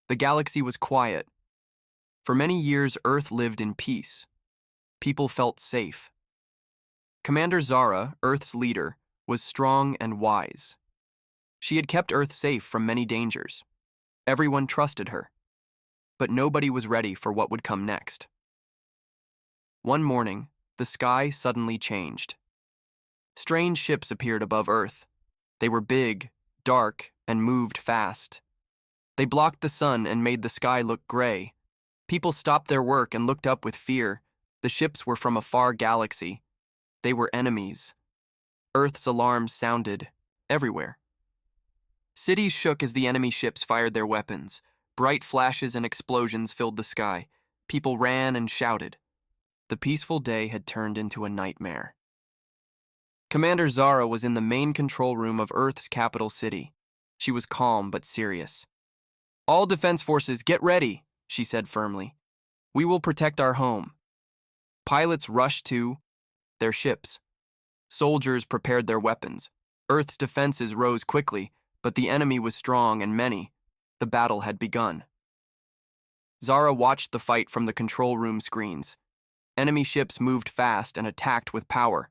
The galaxy was quiet. For many years, Earth lived in peace. People felt safe. Commander Zara, Earth's leader, was strong and wise. She had kept Earth safe from many dangers. Everyone trusted her. But nobody was ready for what would come next. One morning, the sky suddenly changed. Strange ships appeared above Earth. They were big, dark, and moved fast. They blocked the sun and made the sky look gray. People stopped their work and looked up with fear. The ships were from a far galaxy. They were enemies. Earth's alarms sounded everywhere. Cities shook as the enemy ships fired their weapons. Bright flashes and explosions filled the sky. People ran and shouted. The peaceful day had turned into a nightmare. Commander Zara was in the main control room of Earth's capital city. She was calm but serious. "All defense forces, get ready," she said firmly. "We will protect our home." Pilots rushed to their ships. Soldiers prepared their weapons. Earth's defenses rose quickly, but the enemy was strong and many. The battle had begun. Zara watched the fight from the control room screens. Enemy ships moved fast and attacked with power.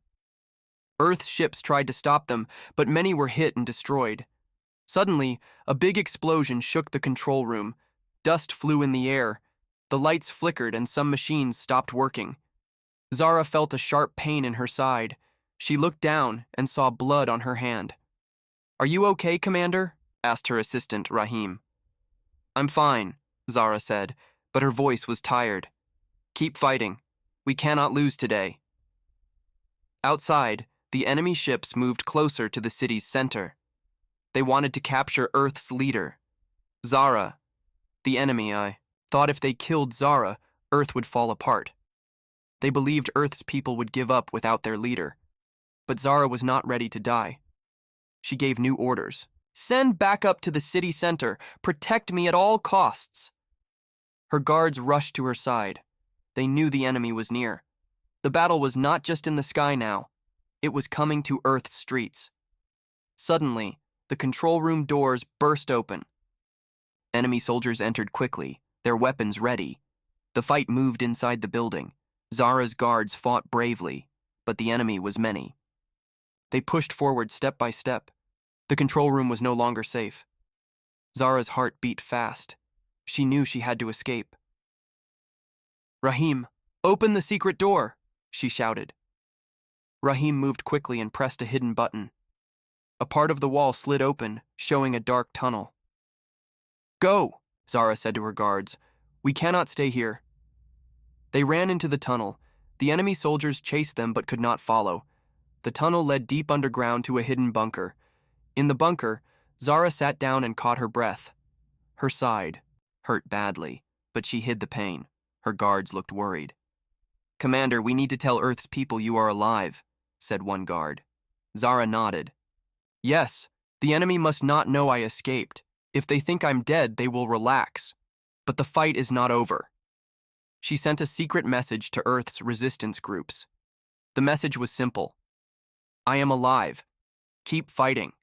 Earth's ships tried to stop them, but many were hit and destroyed. Suddenly, a big explosion shook the control room. Dust flew in the air. The lights flickered and some machines stopped working. Zara felt a sharp pain in her side. She looked down and saw blood on her hand. "Are you okay, Commander?" asked her assistant, Rahim. "I'm fine," Zara said, but her voice was tired. "Keep fighting. We cannot lose today." Outside, the enemy ships moved closer to the city's center. They wanted to capture Earth's leader, Zara. The enemy, I thought if they killed Zara, Earth would fall apart. They believed Earth's people would give up without their leader. But Zara was not ready to die. She gave new orders. "Send backup to the city center. Protect me at all costs." Her guards rushed to her side. They knew the enemy was near. The battle was not just in the sky now. It was coming to Earth's streets. Suddenly, the control room doors burst open. Enemy soldiers entered quickly, their weapons ready. The fight moved inside the building. Zara's guards fought bravely, but the enemy was many. They pushed forward step by step. The control room was no longer safe. Zara's heart beat fast. She knew she had to escape. "Rahim, open the secret door," she shouted. Rahim moved quickly and pressed a hidden button. A part of the wall slid open, showing a dark tunnel. "Go," Zara said to her guards. "We cannot stay here." They ran into the tunnel. The enemy soldiers chased them but could not follow. The tunnel led deep underground to a hidden bunker. In the bunker, Zara sat down and caught her breath. Her side hurt badly, but she hid the pain. Her guards looked worried. "Commander, we need to tell Earth's people you are alive," said one guard. Zara nodded. "Yes, the enemy must not know I escaped. If they think I'm dead, they will relax. But the fight is not over." She sent a secret message to Earth's resistance groups. The message was simple. "I am alive. Keep fighting."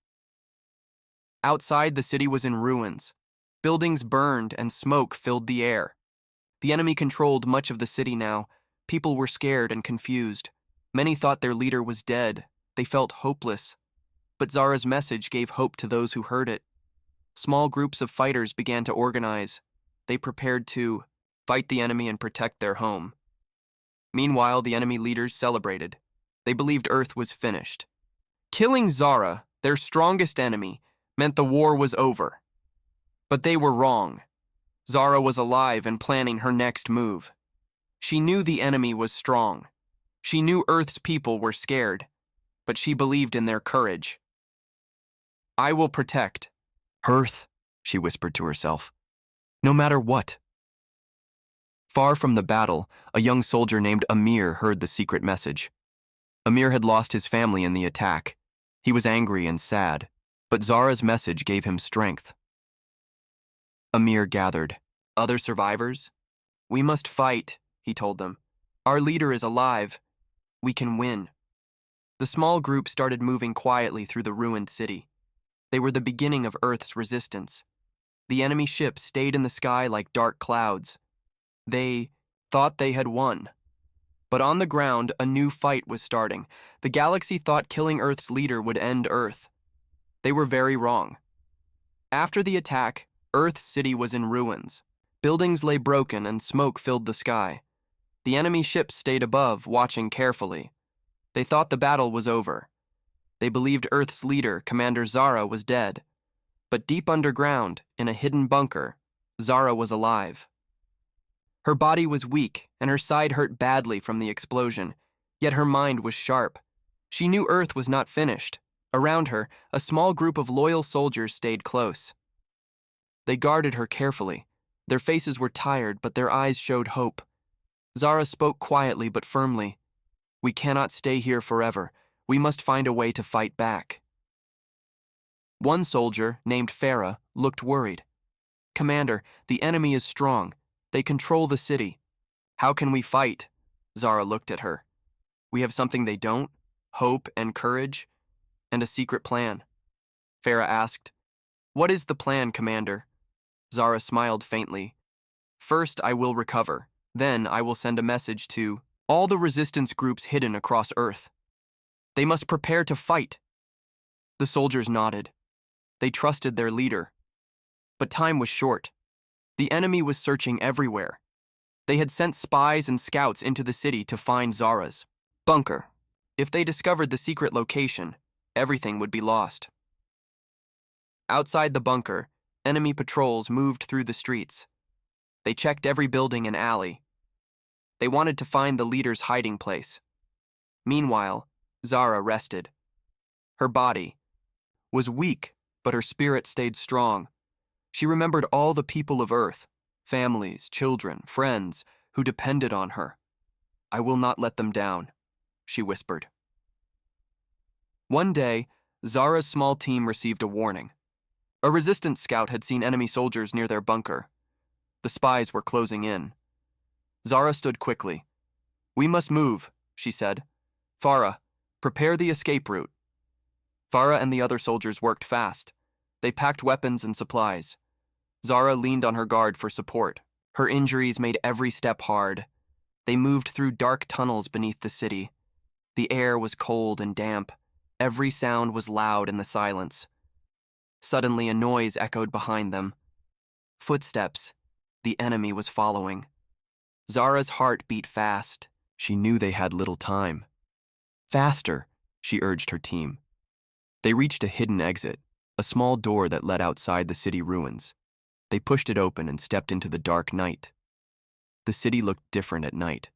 Outside, the city was in ruins. Buildings burned and smoke filled the air. The enemy controlled much of the city now. People were scared and confused. Many thought their leader was dead. They felt hopeless. But Zara's message gave hope to those who heard it. Small groups of fighters began to organize. They prepared to fight the enemy and protect their home. Meanwhile, the enemy leaders celebrated. They believed Earth was finished. Killing Zara, their strongest enemy, meant the war was over. But they were wrong. Zara was alive and planning her next move. She knew the enemy was strong. She knew Earth's people were scared, but she believed in their courage. "I will protect Earth," she whispered to herself, "no matter what." Far from the battle, a young soldier named Amir heard the secret message. Amir had lost his family in the attack. He was angry and sad, but Zara's message gave him strength. Amir gathered other survivors. "We must fight," he told them. "Our leader is alive. We can win." The small group started moving quietly through the ruined city. They were the beginning of Earth's resistance. The enemy ships stayed in the sky like dark clouds. They thought they had won. But on the ground, a new fight was starting. The galaxy thought killing Earth's leader would end Earth. They were very wrong. After the attack, Earth's city was in ruins. Buildings lay broken and smoke filled the sky. The enemy ships stayed above, watching carefully. They thought the battle was over. They believed Earth's leader, Commander Zara, was dead. But deep underground, in a hidden bunker, Zara was alive. Her body was weak, and her side hurt badly from the explosion, yet her mind was sharp. She knew Earth was not finished. Around her, a small group of loyal soldiers stayed close. They guarded her carefully. Their faces were tired, but their eyes showed hope. Zara spoke quietly but firmly. "We cannot stay here forever. We must find a way to fight back." One soldier, named Farah, looked worried. "Commander, the enemy is strong. They control the city. How can we fight?" Zara looked at her. "We have something they don't, hope and courage, and a secret plan." Farah asked, "What is the plan, Commander?" Zara smiled faintly. "First, I will recover. Then I will send a message to all the resistance groups hidden across Earth. They must prepare to fight." The soldiers nodded. They trusted their leader. But time was short. The enemy was searching everywhere. They had sent spies and scouts into the city to find Zara's bunker. If they discovered the secret location, everything would be lost. Outside the bunker, enemy patrols moved through the streets. They checked every building and alley. They wanted to find the leader's hiding place. Meanwhile, Zara rested. Her body was weak, but her spirit stayed strong. She remembered all the people of Earth, families, children, friends, who depended on her. "I will not let them down," she whispered. One day, Zara's small team received a warning. A resistance scout had seen enemy soldiers near their bunker. The spies were closing in. Zara stood quickly. "We must move," she said. "Farah, prepare the escape route." Farah and the other soldiers worked fast. They packed weapons and supplies. Zara leaned on her guard for support. Her injuries made every step hard. They moved through dark tunnels beneath the city. The air was cold and damp. Every sound was loud in the silence. Suddenly, a noise echoed behind them. Footsteps. The enemy was following. Zara's heart beat fast. She knew they had little time. "Faster," she urged her team. They reached a hidden exit, a small door that led outside the city ruins. They pushed it open and stepped into the dark night. The city looked different at night.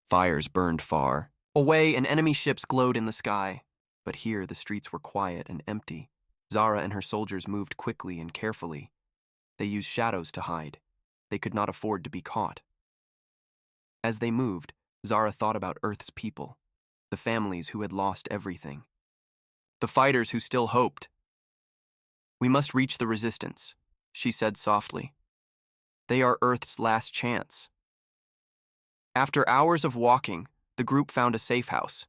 Fires burned far away and enemy ships glowed in the sky. But here the streets were quiet and empty. Zara and her soldiers moved quickly and carefully. They used shadows to hide. They could not afford to be caught. As they moved, Zara thought about Earth's people, the families who had lost everything, the fighters who still hoped. "We must reach the resistance," she said softly. "They are Earth's last chance." After hours of walking, the group found a safe house.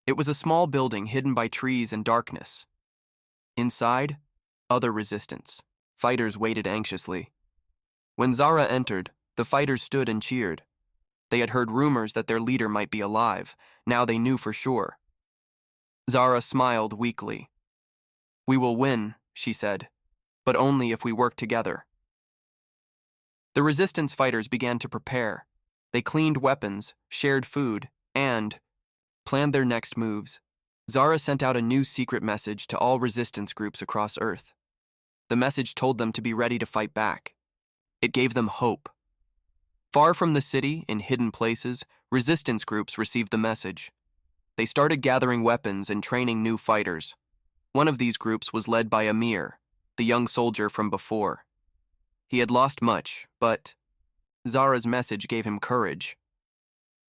It was a small building hidden by trees and darkness. Inside, other resistance. Fighters waited anxiously. When Zara entered, the fighters stood and cheered. They had heard rumors that their leader might be alive. Now they knew for sure. Zara smiled weakly. "We will win," she said, "but only if we work together." The resistance fighters began to prepare. They cleaned weapons, shared food, and planned their next moves. Zara sent out a new secret message to all resistance groups across Earth. The message told them to be ready to fight back. It gave them hope. Far from the city, in hidden places, resistance groups received the message. They started gathering weapons and training new fighters. One of these groups was led by Amir, the young soldier from before. He had lost much, but Zara's message gave him courage.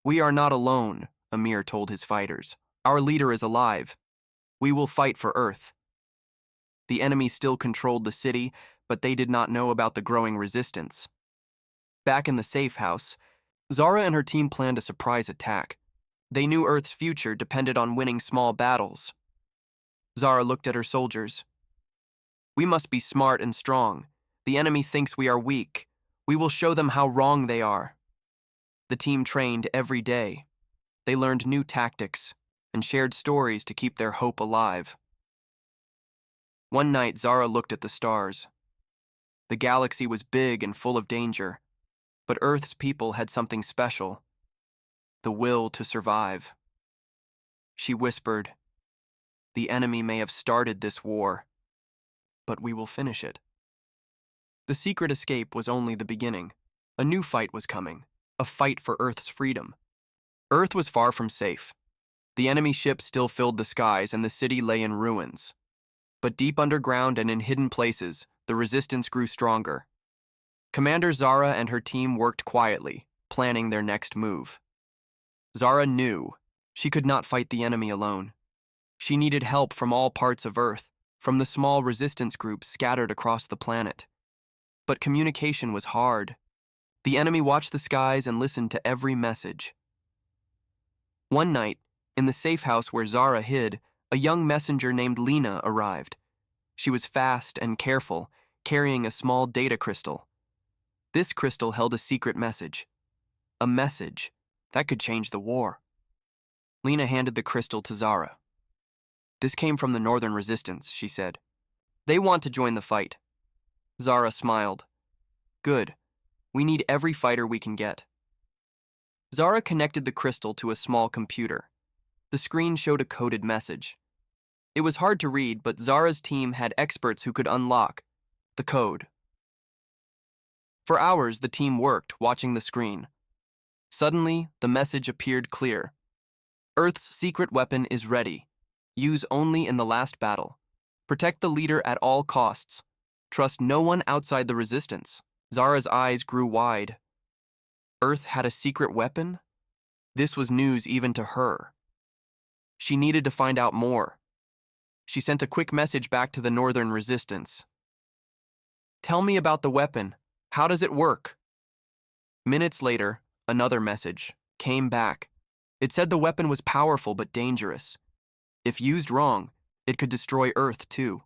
"We are not alone," Amir told his fighters. "Our leader is alive. We will fight for Earth." The enemy still controlled the city, but they did not know about the growing resistance. Back in the safe house, Zara and her team planned a surprise attack. They knew Earth's future depended on winning small battles. Zara looked at her soldiers. "We must be smart and strong. The enemy thinks we are weak. We will show them how wrong they are. The team trained every day. They learned new tactics and shared stories to keep their hope alive. One night, Zara looked at the stars. The galaxy was big and full of danger, but Earth's people had something special: the will to survive. She whispered, "The enemy may have started this war, but we will finish it." The secret escape was only the beginning. A new fight was coming, a fight for Earth's freedom. Earth was far from safe. The enemy ships still filled the skies and the city lay in ruins. But deep underground and in hidden places, the resistance grew stronger. Commander Zara and her team worked quietly, planning their next move. Zara knew she could not fight the enemy alone. She needed help from all parts of Earth, from the small resistance groups scattered across the planet. But communication was hard. The enemy watched the skies and listened to every message. One night, in the safe house where Zara hid, a young messenger named Lena arrived. She was fast and careful, carrying a small data crystal. This crystal held a secret message. A message that could change the war. Lena handed the crystal to Zara. "This came from the Northern Resistance," she said. "They want to join the fight." Zara smiled. "Good. We need every fighter we can get." Zara connected the crystal to a small computer. The screen showed a coded message. It was hard to read, but Zara's team had experts who could unlock the code. For hours, the team worked, watching the screen. Suddenly, the message appeared clear. "Earth's secret weapon is ready. Use only in the last battle. Protect the leader at all costs. Trust no one outside the resistance." Zara's eyes grew wide. Earth had a secret weapon? This was news even to her. She needed to find out more. She sent a quick message back to the Northern Resistance. "Tell me about the weapon. How does it work?" Minutes later, another message came back. It said the weapon was powerful but dangerous. If used wrong, it could destroy Earth too.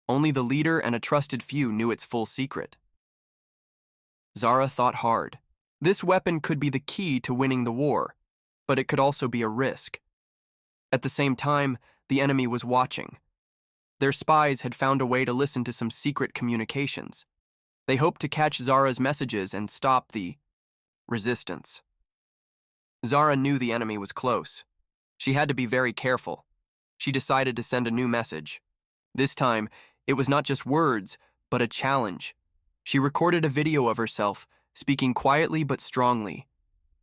Only the leader and a trusted few knew its full secret. Zara thought hard. This weapon could be the key to winning the war, but it could also be a risk. At the same time, the enemy was watching. Their spies had found a way to listen to some secret communications. They hoped to catch Zara's messages and stop the resistance. Zara knew the enemy was close. She had to be very careful. She decided to send a new message. This time, it was not just words, but a challenge. She recorded a video of herself, speaking quietly but strongly.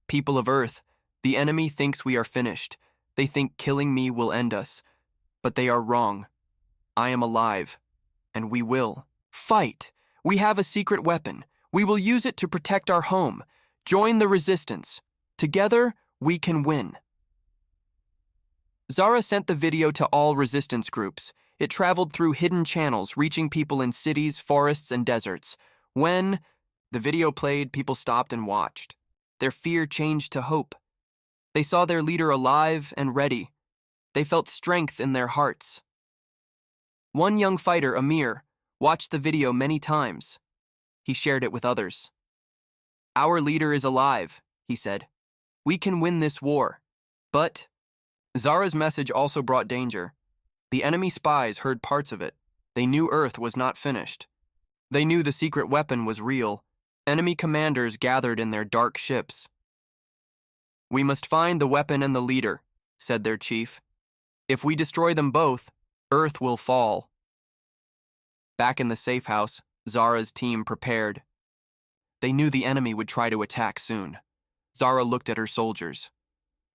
"People of Earth, the enemy thinks we are finished. They think killing me will end us. But they are wrong. I am alive, and we will fight. We have a secret weapon. We will use it to protect our home. Join the resistance. Together, we can win." Zara sent the video to all resistance groups. It traveled through hidden channels, reaching people in cities, forests, and deserts. When the video played, people stopped and watched. Their fear changed to hope. They saw their leader alive and ready. They felt strength in their hearts. One young fighter, Amir, watched the video many times. He shared it with others. "Our leader is alive," he said. "We can win this war." But Zara's message also brought danger. The enemy spies heard parts of it. They knew Earth was not finished. They knew the secret weapon was real. Enemy commanders gathered in their dark ships. "We must find the weapon and the leader," said their chief. "If we destroy them both, Earth will fall." Back in the safe house, Zara's team prepared. They knew the enemy would try to attack soon. Zara looked at her soldiers.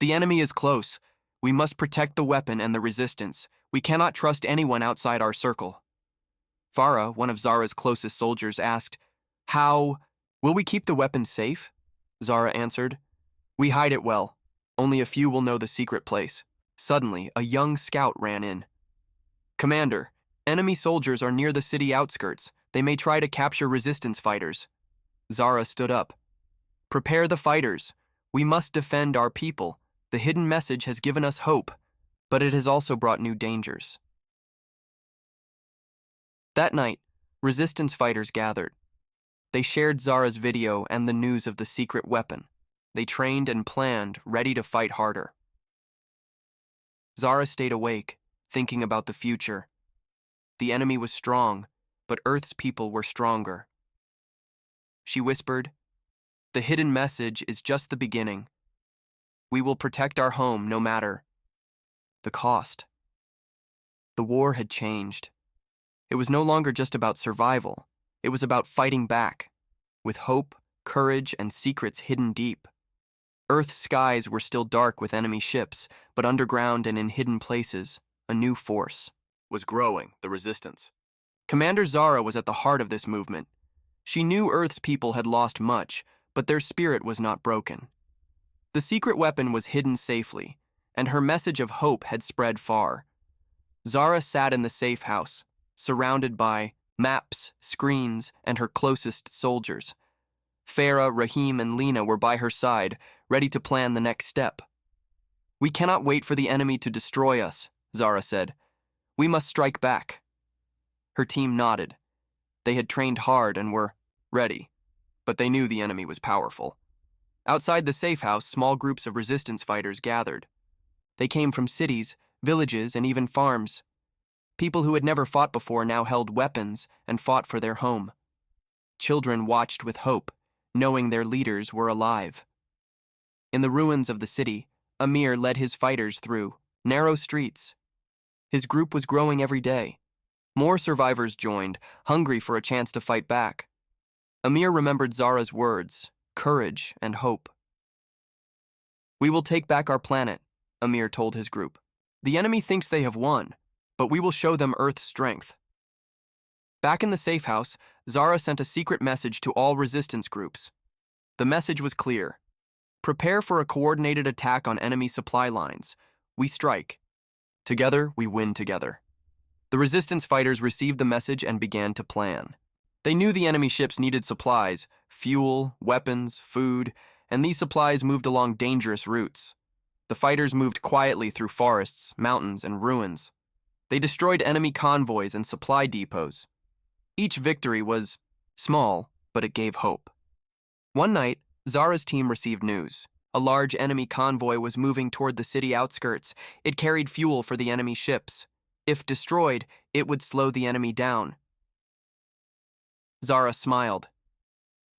"The enemy is close. We must protect the weapon and the resistance. We cannot trust anyone outside our circle." Farah, one of Zara's closest soldiers, asked, "How will we keep the weapon safe?" Zara answered, "We hide it well. Only a few will know the secret place." Suddenly, a young scout ran in. "Commander, enemy soldiers are near the city outskirts. They may try to capture resistance fighters." Zara stood up. "Prepare the fighters. We must defend our people. The hidden message has given us hope, but it has also brought new dangers." That night, Resistance fighters gathered. They shared Zara's video and the news of the secret weapon. They trained and planned, ready to fight harder. Zara stayed awake, thinking about the future. The enemy was strong, but Earth's people were stronger. She whispered, "The hidden message is just the beginning. We will protect our home no matter the cost." The war had changed. It was no longer just about survival. It was about fighting back, with hope, courage, and secrets hidden deep. Earth's skies were still dark with enemy ships, but underground and in hidden places, a new force was growing, the Resistance. Commander Zara was at the heart of this movement. She knew Earth's people had lost much, but their spirit was not broken. The secret weapon was hidden safely, and her message of hope had spread far. Zara sat in the safe house, surrounded by maps, screens, and her closest soldiers. Farah, Rahim, and Lena were by her side, ready to plan the next step. "We cannot wait for the enemy to destroy us," Zara said. "We must strike back." Her team nodded. They had trained hard and were ready, but they knew the enemy was powerful. Outside the safe house, small groups of resistance fighters gathered. They came from cities, villages, and even farms. People who had never fought before now held weapons and fought for their home. Children watched with hope, knowing their leaders were alive. In the ruins of the city, Amir led his fighters through narrow streets. His group was growing every day. More survivors joined, hungry for a chance to fight back. Amir remembered Zara's words, courage and hope. "We will take back our planet," Amir told his group. "The enemy thinks they have won, but we will show them Earth's strength." Back in the safe house, Zara sent a secret message to all resistance groups. The message was clear. "Prepare for a coordinated attack on enemy supply lines. We strike. Together, we win together." The resistance fighters received the message and began to plan. They knew the enemy ships needed supplies, fuel, weapons, food, and these supplies moved along dangerous routes. The fighters moved quietly through forests, mountains, and ruins. They destroyed enemy convoys and supply depots. Each victory was small, but it gave hope. One night, Zara's team received news. A large enemy convoy was moving toward the city outskirts. It carried fuel for the enemy ships. If destroyed, it would slow the enemy down. Zara smiled.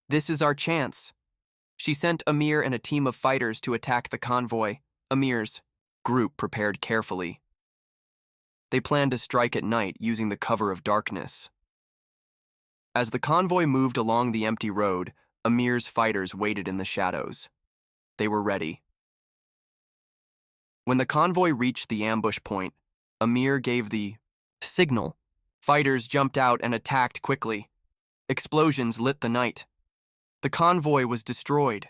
"This is our chance." She sent Amir and a team of fighters to attack the convoy. Amir's group prepared carefully. They planned to strike at night using the cover of darkness. As the convoy moved along the empty road, Amir's fighters waited in the shadows. They were ready. When the convoy reached the ambush point, Amir gave the signal. Fighters jumped out and attacked quickly. Explosions lit the night. The convoy was destroyed.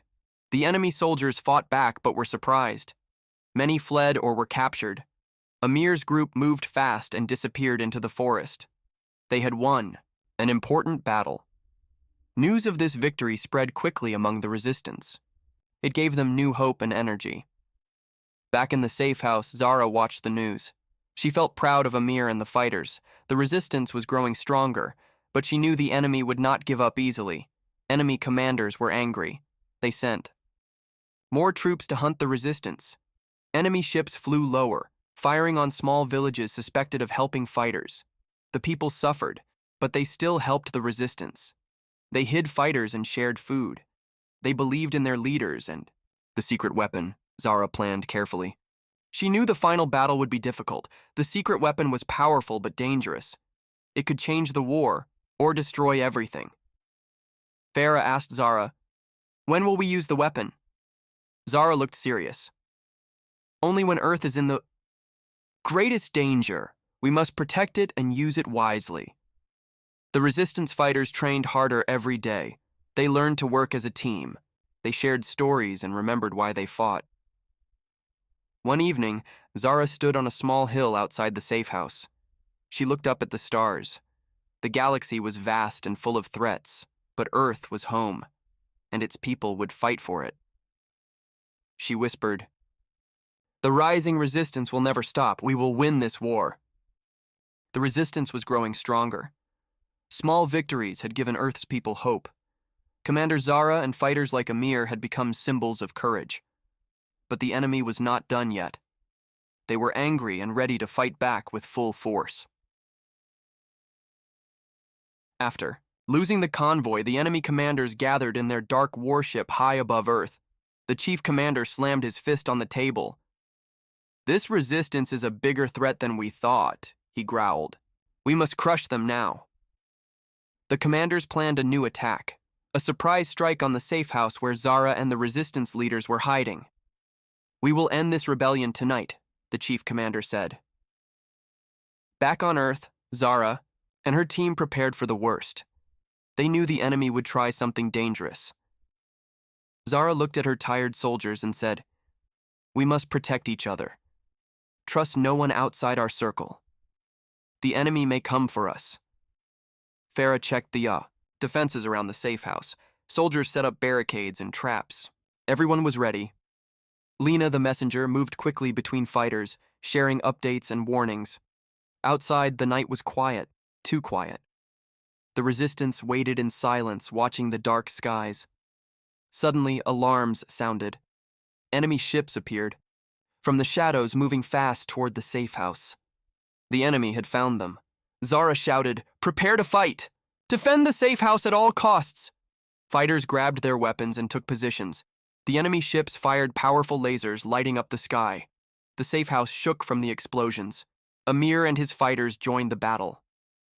The enemy soldiers fought back but were surprised. Many fled or were captured. Amir's group moved fast and disappeared into the forest. They had won an important battle. News of this victory spread quickly among the resistance. It gave them new hope and energy. Back in the safe house, Zara watched the news. She felt proud of Amir and the fighters. The resistance was growing stronger, but she knew the enemy would not give up easily. Enemy commanders were angry. They sent more troops to hunt the resistance. Enemy ships flew lower, firing on small villages suspected of helping fighters. The people suffered, but they still helped the resistance. They hid fighters and shared food. They believed in their leaders and the secret weapon, Zara planned carefully. She knew the final battle would be difficult. The secret weapon was powerful but dangerous. It could change the war or destroy everything. Farah asked Zara, "When will we use the weapon?" Zara looked serious. "Only when Earth is in the greatest danger. We must protect it and use it wisely." The resistance fighters trained harder every day. They learned to work as a team. They shared stories and remembered why they fought. One evening, Zara stood on a small hill outside the safe house. She looked up at the stars. The galaxy was vast and full of threats, but Earth was home, and its people would fight for it. She whispered, "The rising resistance will never stop. We will win this war." The resistance was growing stronger. Small victories had given Earth's people hope. Commander Zara and fighters like Amir had become symbols of courage. But the enemy was not done yet. They were angry and ready to fight back with full force. After losing the convoy, the enemy commanders gathered in their dark warship high above Earth. The chief commander slammed his fist on the table. "This resistance is a bigger threat than we thought," he growled. "We must crush them now." The commanders planned a new attack, a surprise strike on the safe house where Zara and the resistance leaders were hiding. "We will end this rebellion tonight," the chief commander said. Back on Earth, Zara and her team prepared for the worst. They knew the enemy would try something dangerous. Zara looked at her tired soldiers and said, "We must protect each other. Trust no one outside our circle. The enemy may come for us." Farah checked the defenses around the safe house. Soldiers set up barricades and traps. Everyone was ready. Lena, the messenger, moved quickly between fighters, sharing updates and warnings. Outside, the night was quiet, too quiet. The resistance waited in silence, watching the dark skies. Suddenly, alarms sounded. Enemy ships appeared, from the shadows moving fast toward the safe house. The enemy had found them. Zara shouted, "Prepare to fight! Defend the safe house at all costs!" Fighters grabbed their weapons and took positions. The enemy ships fired powerful lasers, lighting up the sky. The safe house shook from the explosions. Amir and his fighters joined the battle.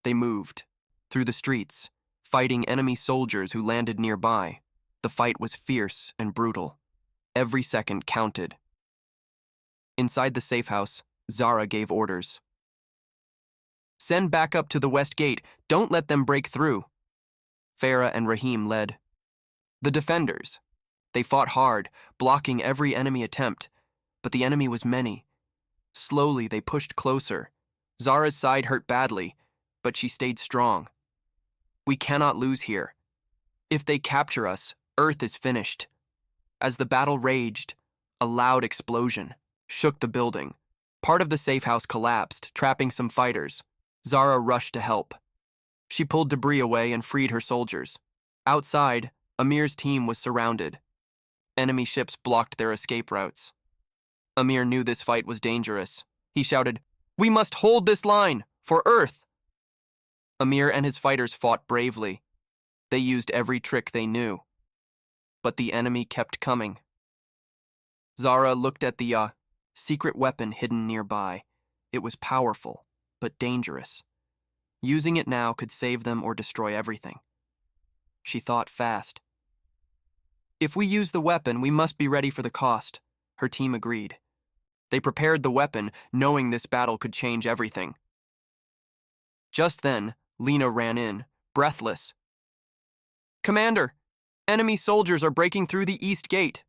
They moved through the streets, fighting enemy soldiers who landed nearby. The fight was fierce and brutal. Every second counted. Inside the safe house, Zara gave orders. "Send backup to the west gate. Don't let them break through." Farah and Rahim led. The defenders. They fought hard, blocking every enemy attempt, but the enemy was many. Slowly, they pushed closer. Zara's side hurt badly, but she stayed strong. "We cannot lose here. If they capture us, Earth is finished." As the battle raged, a loud explosion shook the building. Part of the safe house collapsed, trapping some fighters. Zara rushed to help. She pulled debris away and freed her soldiers. Outside, Amir's team was surrounded. Enemy ships blocked their escape routes. Amir knew this fight was dangerous. He shouted, "We must hold this line, for Earth!" Amir and his fighters fought bravely. They used every trick they knew. But the enemy kept coming. Zara looked at the secret weapon hidden nearby. It was powerful, but dangerous. Using it now could save them or destroy everything. She thought fast. "If we use the weapon, we must be ready for the cost," her team agreed. They prepared the weapon, knowing this battle could change everything. Just then, Lena ran in, breathless. "Commander, enemy soldiers are breaking through the east gate."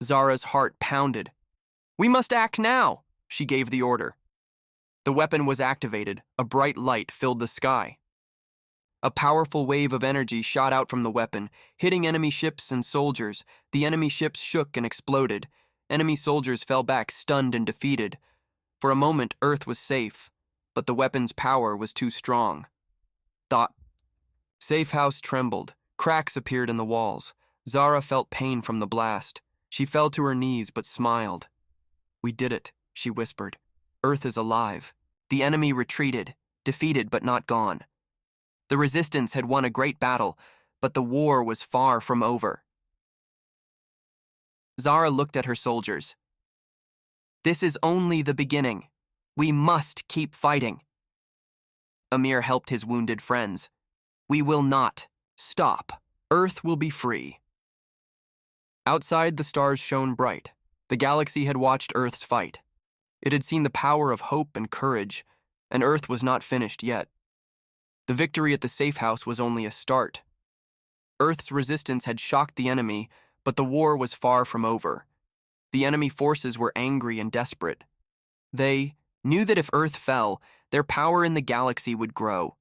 Zara's heart pounded. "We must act now," she gave the order. The weapon was activated. A bright light filled the sky. A powerful wave of energy shot out from the weapon, hitting enemy ships and soldiers. The enemy ships shook and exploded. Enemy soldiers fell back, stunned and defeated. For a moment, Earth was safe, but the weapon's power was too strong. The safe house trembled. Cracks appeared in the walls. Zara felt pain from the blast. She fell to her knees but smiled. "We did it," she whispered. "Earth is alive." The enemy retreated, defeated but not gone. The resistance had won a great battle, but the war was far from over. Zara looked at her soldiers. "This is only the beginning. We must keep fighting." Amir helped his wounded friends. "We will not stop. Earth will be free." Outside, the stars shone bright. The galaxy had watched Earth's fight. It had seen the power of hope and courage, and Earth was not finished yet. The victory at the safe house was only a start. Earth's resistance had shocked the enemy, but the war was far from over. The enemy forces were angry and desperate. They knew that if Earth fell, their power in the galaxy would grow.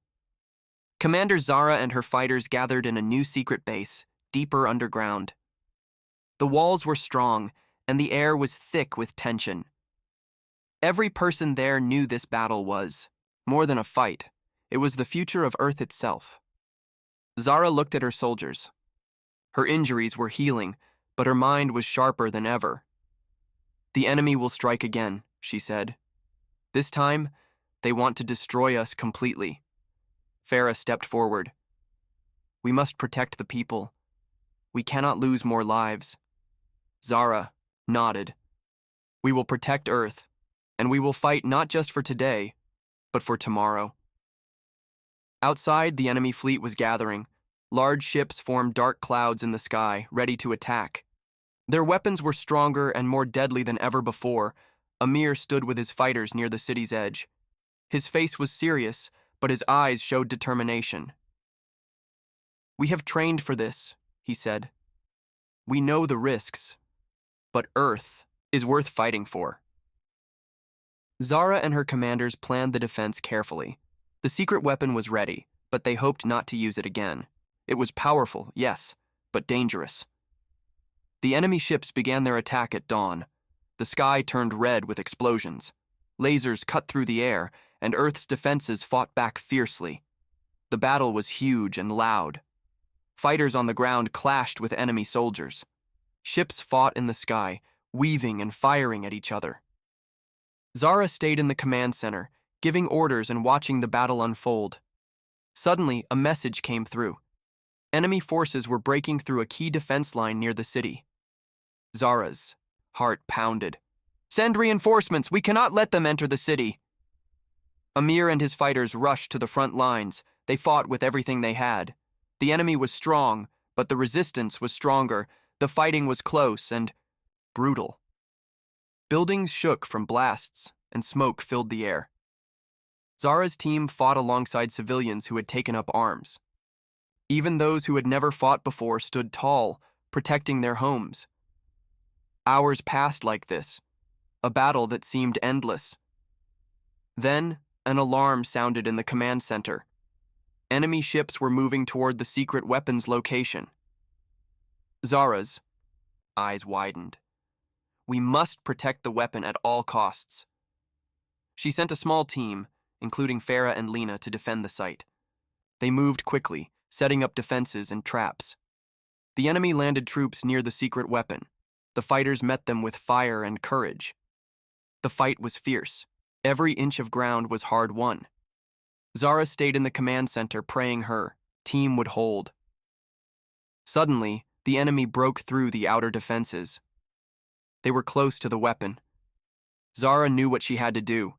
Commander Zara and her fighters gathered in a new secret base, deeper underground. The walls were strong, and the air was thick with tension. Every person there knew this battle was more than a fight. It was the future of Earth itself. Zara looked at her soldiers. Her injuries were healing, but her mind was sharper than ever. "The enemy will strike again," she said. "This time, they want to destroy us completely." Farah stepped forward. "We must protect the people. We cannot lose more lives." Zara nodded. "We will protect Earth, and we will fight not just for today, but for tomorrow." Outside, the enemy fleet was gathering. Large ships formed dark clouds in the sky, ready to attack. Their weapons were stronger and more deadly than ever before. Amir stood with his fighters near the city's edge. His face was serious, but his eyes showed determination. "We have trained for this," he said. "We know the risks, but Earth is worth fighting for." Zara and her commanders planned the defense carefully. The secret weapon was ready, but they hoped not to use it again. It was powerful, yes, but dangerous. The enemy ships began their attack at dawn. The sky turned red with explosions. Lasers cut through the air, and Earth's defenses fought back fiercely. The battle was huge and loud. Fighters on the ground clashed with enemy soldiers. Ships fought in the sky, weaving and firing at each other. Zara stayed in the command center, giving orders and watching the battle unfold. Suddenly, a message came through. Enemy forces were breaking through a key defense line near the city. Zara's heart pounded. "Send reinforcements! We cannot let them enter the city!" Amir and his fighters rushed to the front lines. They fought with everything they had. The enemy was strong, but the resistance was stronger. The fighting was close and brutal. Buildings shook from blasts, and smoke filled the air. Zara's team fought alongside civilians who had taken up arms. Even those who had never fought before stood tall, protecting their homes. Hours passed like this, a battle that seemed endless. Then, an alarm sounded in the command center. Enemy ships were moving toward the secret weapons location. Zara's eyes widened. "We must protect the weapon at all costs." She sent a small team, including Farah and Lena, to defend the site. They moved quickly, setting up defenses and traps. The enemy landed troops near the secret weapon. The fighters met them with fire and courage. The fight was fierce. Every inch of ground was hard-won. Zara stayed in the command center, praying her team would hold. Suddenly, the enemy broke through the outer defenses. They were close to the weapon. Zara knew what she had to do.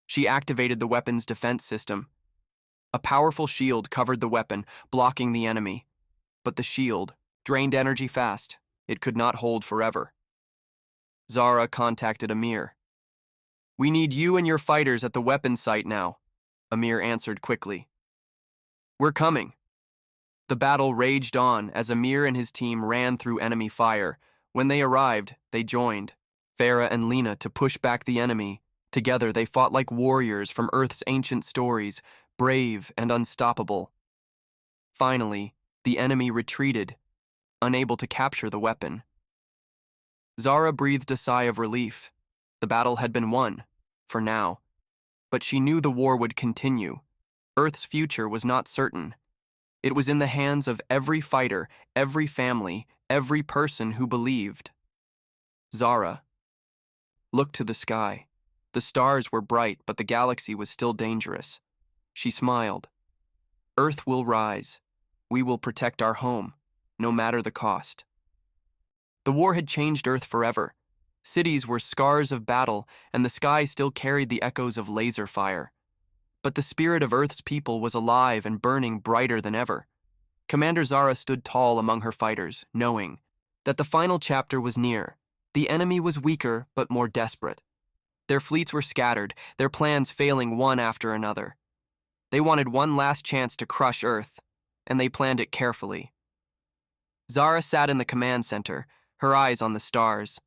She activated the weapon's defense system. A powerful shield covered the weapon, blocking the enemy. But the shield drained energy fast. It could not hold forever. Zara contacted Amir. "We need you and your fighters at the weapons site now," Amir answered quickly. "We're coming." The battle raged on as Amir and his team ran through enemy fire. When they arrived, they joined Farah and Lena to push back the enemy. Together, they fought like warriors from Earth's ancient stories, brave and unstoppable. Finally, the enemy retreated, unable to capture the weapon. Zara breathed a sigh of relief. The battle had been won, for now. But she knew the war would continue. Earth's future was not certain. It was in the hands of every fighter, every family, every person who believed. Zara looked to the sky. The stars were bright, but the galaxy was still dangerous. She smiled. "Earth will rise. We will protect our home, no matter the cost." The war had changed Earth forever. Cities were scars of battle, and the sky still carried the echoes of laser fire. But the spirit of Earth's people was alive and burning brighter than ever. Commander Zara stood tall among her fighters, knowing that the final chapter was near. The enemy was weaker, but more desperate. Their fleets were scattered, their plans failing one after another. They wanted one last chance to crush Earth, and they planned it carefully. Zara sat in the command center, her eyes on the stars.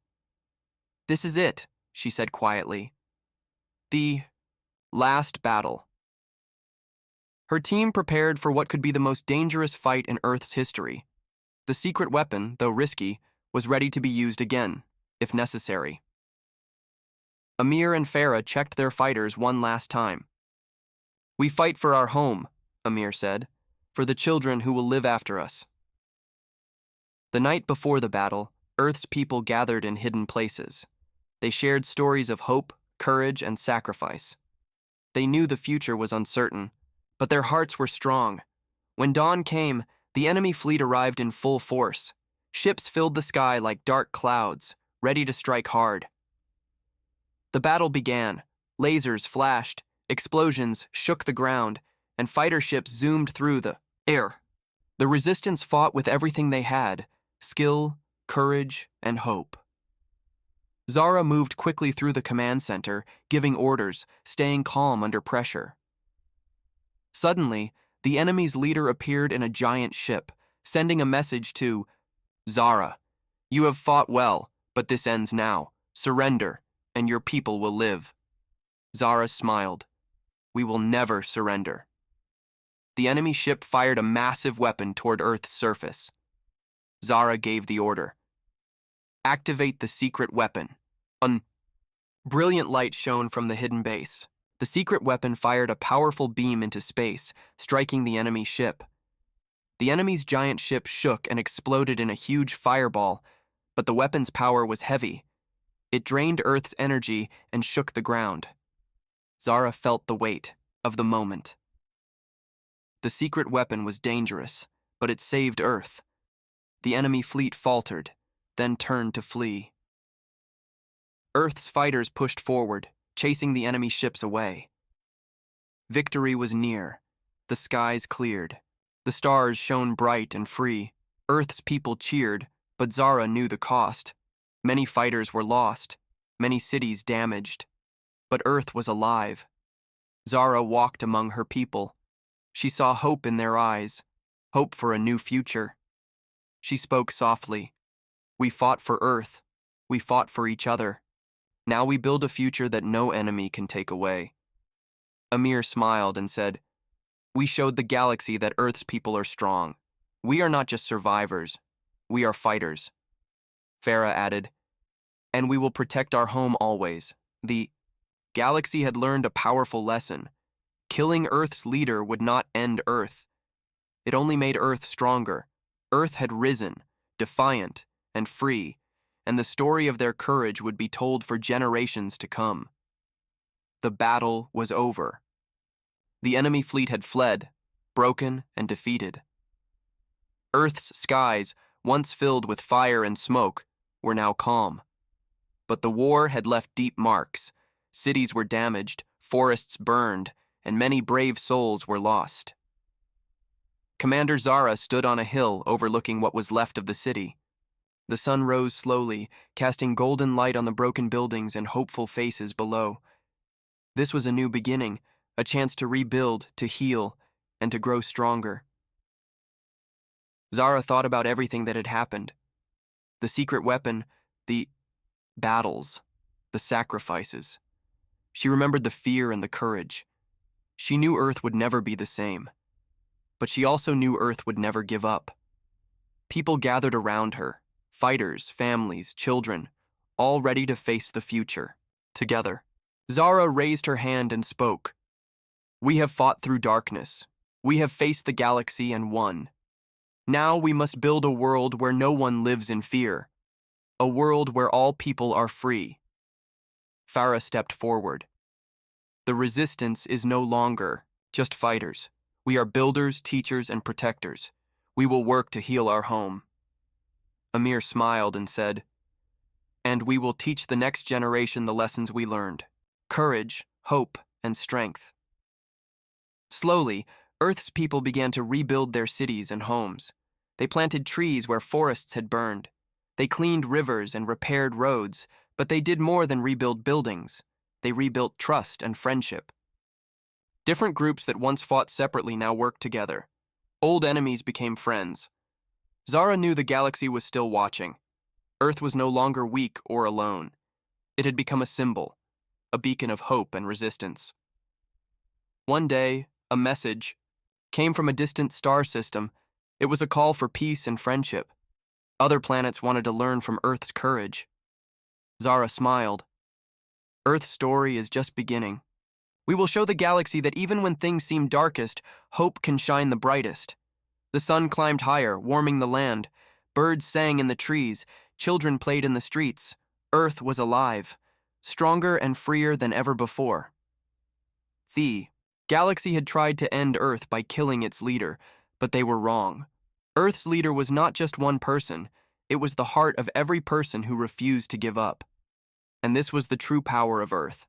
"This is it," she said quietly. "The last battle." Her team prepared for what could be the most dangerous fight in Earth's history. The secret weapon, though risky, was ready to be used again, if necessary. Amir and Farah checked their fighters one last time. "We fight for our home," Amir said. for the children who will live after us. The night before the battle, Earth's people gathered in hidden places. They shared stories of hope, courage, and sacrifice. They knew the future was uncertain, but their hearts were strong. When dawn came, the enemy fleet arrived in full force. Ships filled the sky like dark clouds, ready to strike hard. The battle began. Lasers flashed, explosions shook the ground, and fighter ships zoomed through the air. The resistance fought with everything they had: skill, courage, and hope. Zara moved quickly through the command center, giving orders, staying calm under pressure. Suddenly, the enemy's leader appeared in a giant ship, sending a message to Zara. You have fought well, but this ends now. Surrender, and your people will live. Zara smiled. We will never surrender. The enemy ship fired a massive weapon toward Earth's surface. Zara gave the order. Activate the secret weapon. Brilliant light shone from the hidden base. The secret weapon fired a powerful beam into space, striking the enemy ship. The enemy's giant ship shook and exploded in a huge fireball, but the weapon's power was heavy. It drained Earth's energy and shook the ground. Zara felt the weight of the moment. The secret weapon was dangerous, but it saved Earth. The enemy fleet faltered, then turned to flee. Earth's fighters pushed forward, chasing the enemy ships away. Victory was near. The skies cleared. The stars shone bright and free. Earth's people cheered, but Zara knew the cost. Many fighters were lost, many cities damaged. But Earth was alive. Zara walked among her people. She saw hope in their eyes, hope for a new future. She spoke softly. We fought for Earth. We fought for each other. Now we build a future that no enemy can take away. Amir smiled and said, We showed the galaxy that Earth's people are strong. We are not just survivors. We are fighters. Farah added, And we will protect our home always. The galaxy had learned a powerful lesson. Killing Earth's leader would not end Earth. It only made Earth stronger. Earth had risen, defiant and free, and the story of their courage would be told for generations to come. The battle was over. The enemy fleet had fled, broken and defeated. Earth's skies, once filled with fire and smoke, were now calm. But the war had left deep marks. Cities were damaged, forests burned, and many brave souls were lost. Commander Zara stood on a hill overlooking what was left of the city. The sun rose slowly, casting golden light on the broken buildings and hopeful faces below. This was a new beginning, a chance to rebuild, to heal, and to grow stronger. Zara thought about everything that had happened. The secret weapon, the battles, the sacrifices. She remembered the fear and the courage. She knew Earth would never be the same. But she also knew Earth would never give up. People gathered around her, fighters, families, children, all ready to face the future, together. Zara raised her hand and spoke. We have fought through darkness. We have faced the galaxy and won. Now we must build a world where no one lives in fear. A world where all people are free. Farah stepped forward. The resistance is no longer just fighters. We are builders, teachers, and protectors. We will work to heal our home. Amir smiled and said, And we will teach the next generation the lessons we learned. Courage, hope, and strength. Slowly, Earth's people began to rebuild their cities and homes. They planted trees where forests had burned. They cleaned rivers and repaired roads, but they did more than rebuild buildings. They rebuilt trust and friendship. Different groups that once fought separately now worked together. Old enemies became friends. Zara knew the galaxy was still watching. Earth was no longer weak or alone. It had become a symbol, a beacon of hope and resistance. One day, a message came from a distant star system. It was a call for peace and friendship. Other planets wanted to learn from Earth's courage. Zara smiled. Earth's story is just beginning. We will show the galaxy that even when things seem darkest, hope can shine the brightest. The sun climbed higher, warming the land. Birds sang in the trees. Children played in the streets. Earth was alive, stronger and freer than ever before. The galaxy had tried to end Earth by killing its leader, but they were wrong. Earth's leader was not just one person. It was the heart of every person who refused to give up. And this was the true power of Earth.